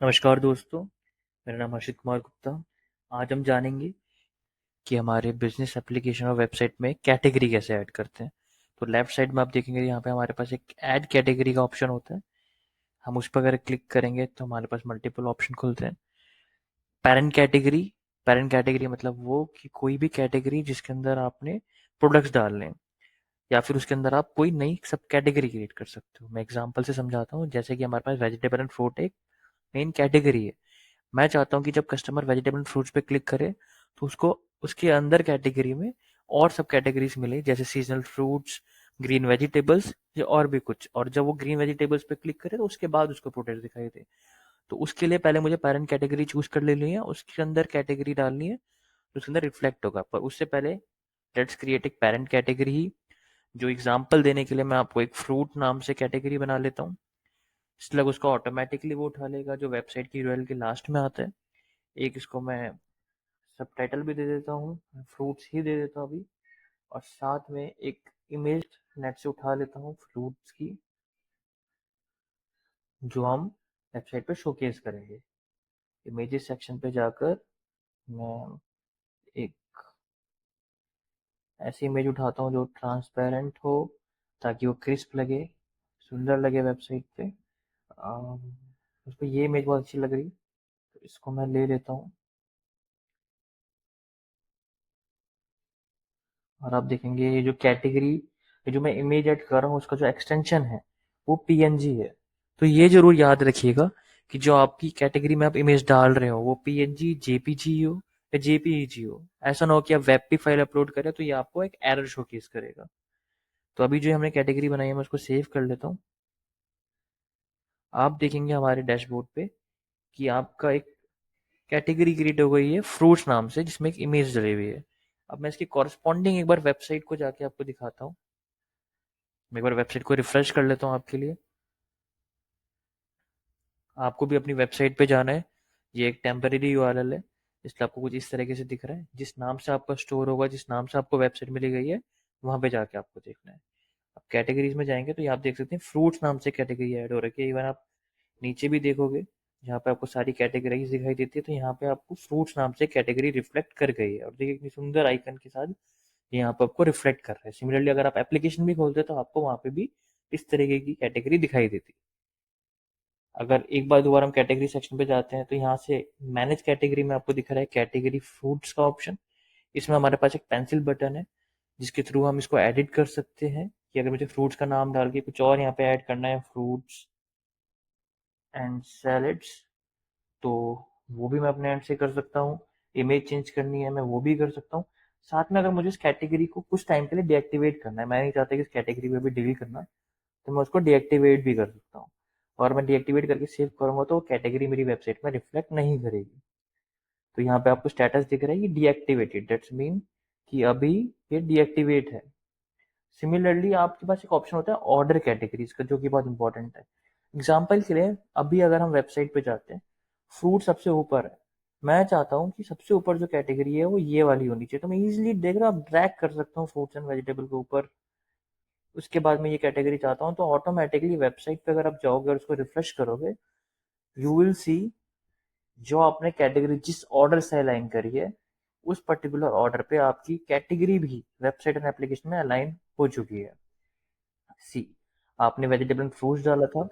नमस्कार दोस्तों, मेरा नाम हर्षित कुमार गुप्ता। आज हम जानेंगे कि हमारे बिजनेस एप्लीकेशन और वेबसाइट में कैटेगरी कैसे ऐड करते हैं। तो लेफ्ट साइड में आप देखेंगे यहाँ पे हमारे पास एक ऐड कैटेगरी का ऑप्शन होता है। हम उस पर अगर क्लिक करेंगे तो हमारे पास मल्टीपल ऑप्शन खुलते हैं। पेरेंट कैटेगरी मतलब वो कि कोई भी कैटेगरी जिसके अंदर आपने प्रोडक्ट्स डालने हैं या फिर उसके अंदर आप कोई नई सब कैटेगरी क्रिएट कर सकते हो। मैं एग्जांपल से समझाता हूँ। जैसे कि हमारे पास वेजिटेबल एंड फ्रूट एक मेन कैटेगरी है। मैं चाहता हूँ कि जब कस्टमर वेजिटेबल एंड फ्रूट्स पे क्लिक करे तो उसको उसके अंदर कैटेगरी में और सब कैटेगरीज मिले, जैसे सीजनल फ्रूट्स, ग्रीन वेजिटेबल्स या और भी कुछ। और जब वो ग्रीन वेजिटेबल्स पे क्लिक करे तो उसके बाद उसको प्रोडक्ट दिखाई दे। तो उसके लिए पहले मुझे पेरेंट कैटेगरी चूज कर लेनी है, उसके अंदर कैटेगरी डालनी है तो उसके अंदर रिफ्लेक्ट होगा। पर उससे पहले लेट्स क्रिएट एक पेरेंट कैटेगरी ही। जो एग्जांपल देने के लिए मैं आपको एक फ्रूट नाम से कैटेगरी बना लेता हूँ। इसलिए उसको ऑटोमेटिकली वो उठा लेगा जो वेबसाइट की यूआरएल के लास्ट में आता है। एक इसको मैं सबटाइटल भी दे देता हूँ, फ्रूट्स ही दे देता हूँ अभी। और साथ में एक इमेज नेट से उठा लेता हूँ फ्रूट्स की, जो हम वेबसाइट पे शोकेस करेंगे। इमेजेस सेक्शन पे जाकर मैं एक ऐसी इमेज उठाता हूँ जो ट्रांसपेरेंट हो, ताकि वो क्रिस्प लगे, सुंदर लगे वेबसाइट पे। उस पर ये इमेज बहुत अच्छी लग रही, तो इसको मैं ले लेता हूँ। और आप देखेंगे ये जो कैटेगरी, ये जो मैं इमेज ऐड कर रहा हूँ उसका जो एक्सटेंशन है वो पीएनजी है। तो ये जरूर याद रखिएगा कि जो आपकी कैटेगरी में आप इमेज डाल रहे हो वो पीएनजी जेपीजी हो या जेपीईजी हो। ऐसा ना हो कि आप वेब पे फाइल अपलोड करें तो ये आपको एक एरर शोकेस करेगा। तो अभी जो हमने कैटेगरी बनाई है मैं उसको सेव कर लेता हूँ। आप देखेंगे हमारे डैशबोर्ड पे कि आपका एक कैटेगरी क्रिएट हो गई है फ्रूट्स नाम से, जिसमें एक इमेज डली हुई है। अब मैं इसकी कॉरस्पॉन्डिंग एक बार वेबसाइट को जाके आपको दिखाता हूँ। मैं एक बार वेबसाइट को रिफ्रेश कर लेता हूँ आपके लिए। आपको भी अपनी वेबसाइट पे जाना है। ये एक टेम्परेरी यूआरएल है, इसलिए आपको कुछ इस तरीके से दिख रहा है। जिस नाम से आपका स्टोर होगा, जिस नाम से आपको वेबसाइट मिली गई है, वहां पे जाके आपको देखना है। अब कैटेगरीज में जाएंगे तो ये आप देख सकते हैं फ्रूट्स नाम से कैटेगरी ऐड हो रखी है। इवन आप नीचे भी देखोगे जहाँ पे आपको सारी कैटेगरीज दिखाई देती है, तो यहाँ पे आपको फ्रूट्स नाम से कैटेगरी रिफ्लेक्ट कर गई है। और देखिए कितनी सुंदर आइकन के साथ यहाँ पे आपको रिफ्लेक्ट कर रहा है। सिमिलरली अगर आप एप्लीकेशन भी खोलते हैं तो आपको वहाँ पे भी इस तरीके की कैटेगरी दिखाई देती है। अगर एक बार दोबारा हम कैटेगरी सेक्शन पे जाते हैं तो यहाँ से मैनेज कैटेगरी में आपको दिख रहा है कैटेगरी फ्रूट्स का ऑप्शन। इसमें हमारे पास एक पेंसिल बटन है जिसके थ्रू हम इसको एडिट कर सकते हैं कि अगर मुझे फ्रूट्स का नाम डाल के कुछ और यहाँ पे ऐड करना है, फ्रूट्स एंड सैलेड्स, तो वो भी मैं अपने एंड से कर सकता हूँ। इमेज चेंज करनी है मैं वो भी कर सकता हूँ। साथ में अगर मुझे इस कैटेगरी को कुछ टाइम के लिए डीएक्टिवेट करना है, मैं नहीं चाहता कि इस कैटेगरी को भी डिलीट करना, तो मैं उसको डीएक्टिवेट भी कर सकता हूँ। और मैं डीएक्टिवेट करके सेव करूंगा तो कैटेगरी मेरी वेबसाइट में रिफ्लेक्ट नहीं करेगी। तो यहाँ पे आपको स्टेटस दिख रहा है कि डीएक्टिवेटेड, दैट्स मीन कि अभी ये डीएक्टिवेट है। सिमिलरली आपके पास एक ऑप्शन होता है ऑर्डर कैटेगरीज का, जो कि बहुत इंपॉर्टेंट है। एग्जाम्पल के लिए अभी अगर हम वेबसाइट पे जाते हैं, फ्रूट सबसे ऊपर है, मैं चाहता हूँ कि सबसे ऊपर जो कैटेगरी है वो ये वाली होनी चाहिए, तो मैं इजिली देख रहा हूँ ड्रैग कर सकता हूँ फ्रूट्स एंड वेजिटेबल के ऊपर। उसके बाद मैं ये कैटेगरी चाहता हूँ तो ऑटोमेटिकली वेबसाइट पे अगर आप जाओगे और उसको रिफ्रेश करोगे, यू विल सी जो आपने कैटेगरी जिस ऑर्डर से अलाइन करी है उस पर्टिकुलर ऑर्डर पे आपकी कैटेगरी भी वेबसाइट एंड एप्लीकेशन में अलाइन हो चुकी है। सी, आपने वेजिटेबल फ्रूट्स डाला था,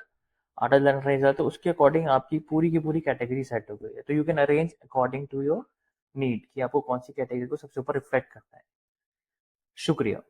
आटा डालना नहीं डाला, तो उसके अकॉर्डिंग आपकी पूरी की पूरी कैटेगरी सेट हो गई है। तो you can arrange according to your need कि आपको कौन सी कैटेगरी को सबसे ऊपर रिफ्लेक्ट करना है। शुक्रिया।